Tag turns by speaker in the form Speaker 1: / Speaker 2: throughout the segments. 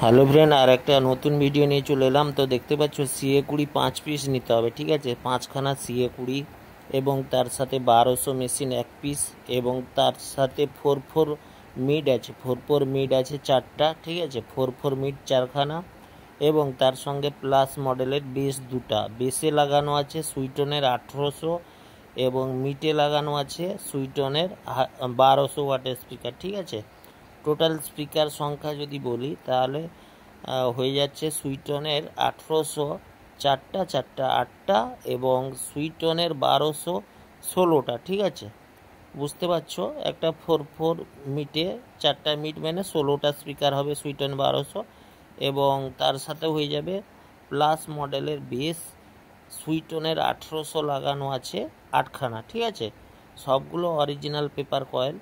Speaker 1: Hello friend, আর একটা নতুন video নিয়ে চলে এলাম। তো দেখতে পাচ্ছ CA20 5 পিস নিতে হবে, ঠিক আছে। 5খানা CA20 এবং তার সাথে 1200 মেশিন 1 পিস এবং তার সাথে 4 মিড আছে, 4 মিড আছে 4টা, ঠিক আছে। 4 মিড 4খানা এবং তার সঙ্গে প্লাস মডেলের বেস 2টা। বেসে লাগানো আছে সুইটনের 1800 এবং মিটে লাগানো আছে সুইটনের 1200 ওয়াটের স্পিকার, ঠিক আছে। টোটাল স্পিকার সংখ্যা যদি বলি তাহলে হয়ে যাচ্ছে সুইটনের 1800 4টা 8টা এবং সুইটনের 1200 16টা, ঠিক আছে। বুঝতে পারছো, একটা 4 মিটে 4টা মিট মানে 16টা স্পিকার হবে সুইটন 1200 এবং তার সাথে হয়ে যাবে প্লাস মডেলের বেস সুইটনের 1800 লাগানো আছে 8খানা, ঠিক আছে। সবগুলো original paper coil.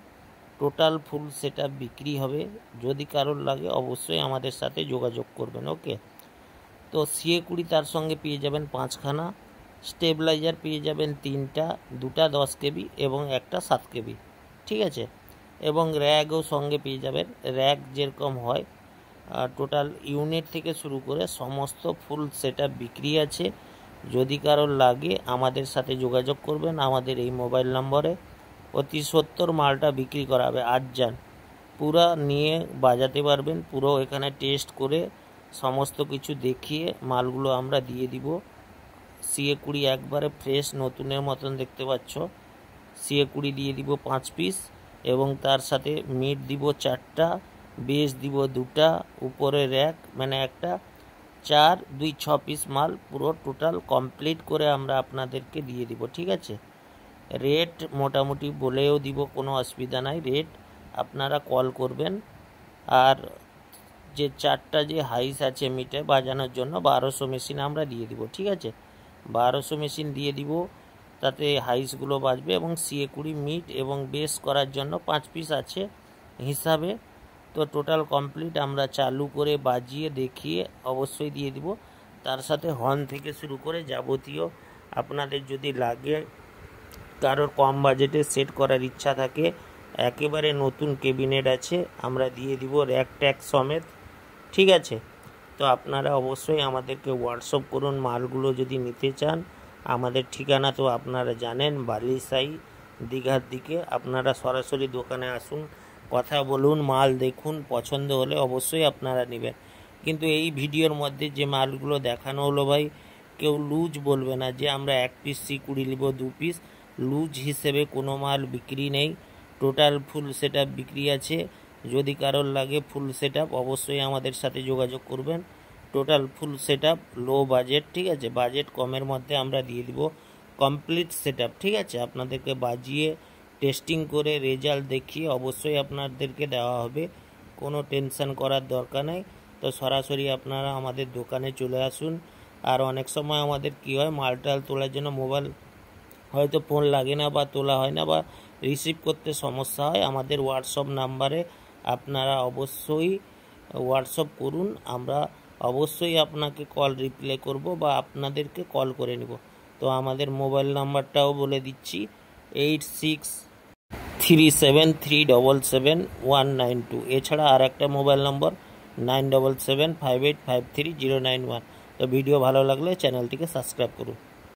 Speaker 1: Total full setup বিক্রি হবে। যদি কারোর লাগে অবশ্যই আমাদের সাথে যোগাযোগ করবেন, ওকে। তো CA20 তার সঙ্গে পেয়ে যাবেন 5খানা, স্টেবিলাইজার পেয়ে যাবেন 3টা, 2টা 10 কেবি এবং একটা 7 কেবি, ঠিক আছে। এবং র্যাগও সঙ্গে পেয়ে যাবেন। র্যাগ যেরকম হয় টোটাল ইউনিট থেকে শুরু করে সমস্ত ফুল সেটআপ বিক্রি আছে। যদি কারোর লাগে আমাদের সাথে যোগাযোগ করবেন আমাদের এই মোবাইল নম্বরে। অতি সত্তর মালটা বিক্রি করা হবে। আজ যান পুরা নিয়ে বাজাতে পারবেন, পুরো এখানে টেস্ট করে সমস্ত কিছু দেখিয়ে মালগুলো আমরা দিয়ে দিব। CA20 একবারে ফ্রেশ নতুনের মতন দেখতে পাচ্ছ। CA20 দিয়ে দিব 5 পিস এবং তার সাথে মিট দিব 4টা, বেস দিব 2টা, উপরে র্যাক মানে একটা, 4 2 6 পিস মাল পুরো টোটাল কমপ্লিট করে আমরা আপনাদেরকে দিয়ে দিব, ঠিক আছে। রেট মোটামুটি বলেও দিব, কোনো অসুবিধা নাই। রেট আপনারা কল করবেন। আর যে 4টা যে হাইস আছে মিটে বাজানোর জন্য 1200 মেশিন আমরা দিয়ে দিব, ঠিক আছে। 1200 মেশিন দিয়ে দিব, তাতে হাইসগুলো বাজবে এবং CA20 মিট এবং বেস করার জন্য 5 পিস আছে হিসাবে। তো টোটাল কমপ্লিট আমরা চালু করে বাজিয়ে দেখিয়ে অবশ্যই দিয়ে দিব। তার সাথে হর্ন থেকে শুরু করে যাবতীয় আপনাদের যদি লাগে, কারোর কম বাজেটে সেট করার ইচ্ছা থাকে, একেবারে নতুন ক্যাবিনেট আছে আমরা দিয়ে দিব র্যাক ট্যাগ সমেত, ঠিক আছে। তো আপনারা অবশ্যই আমাদেরকে হোয়াটসঅ্যাপ করুন মালগুলো যদি নিতে চান। আমাদের ঠিকানা তো আপনারা জানেন, বালিসাই দীঘার দিকে। আপনারা সরাসরি দোকানে আসুন, কথা বলুন, মাল দেখুন, পছন্দ হলে অবশ্যই আপনারা নেবেন। কিন্তু এই ভিডিওর মধ্যে যে মালগুলো দেখানো হলো ভাই, কেউ লুজ বলবে না যে আমরা 1 পিস CA20 নিব 2 পিস। লুজ হিসেবে কোনো মাল বিক্রি নেই, টোটাল ফুল সেটআপ বিক্রি আছে। যদি কারোর লাগে ফুল সেটআপ অবশ্যই আমাদের সাথে যোগাযোগ করবেন। Total full setup low budget, ঠিক আছে। বাজেট কমের মধ্যে আমরা দিয়ে দিব কমপ্লিট সেটআপ, ঠিক আছে। আপনাদেরকে বাজিয়ে টেস্টিং করে রেজাল্ট দেখিয়ে অবশ্যই আপনাদেরকে দেওয়া হবে, কোনো টেনশন করার দরকার নেই। তো সরাসরি আপনারা আমাদের দোকানে চলে আসুন। আর অনেক সময় আমাদের কি হয়, মালটাল তোলার জন্য মোবাইল হয়তো ফোন লাগে না বা তোলা হয় না বা রিসিভ করতে সমস্যা হয়, আমাদের হোয়াটসঅ্যাপ নাম্বারে আপনারা অবশ্যই হোয়াটসঅ্যাপ করুন। আমরা অবশ্যই আপনাকে কল রিপ্লাই করব বা আপনাদেরকে কল করে নিব। তো আমাদের মোবাইল নাম্বারটাও বলে দিচ্ছি, 8637377192। এছাড়া আর একটা মোবাইল নম্বর 9775853091। তো ভিডিও ভালো লাগলে চ্যানেলটিকে সাবস্ক্রাইব করুন।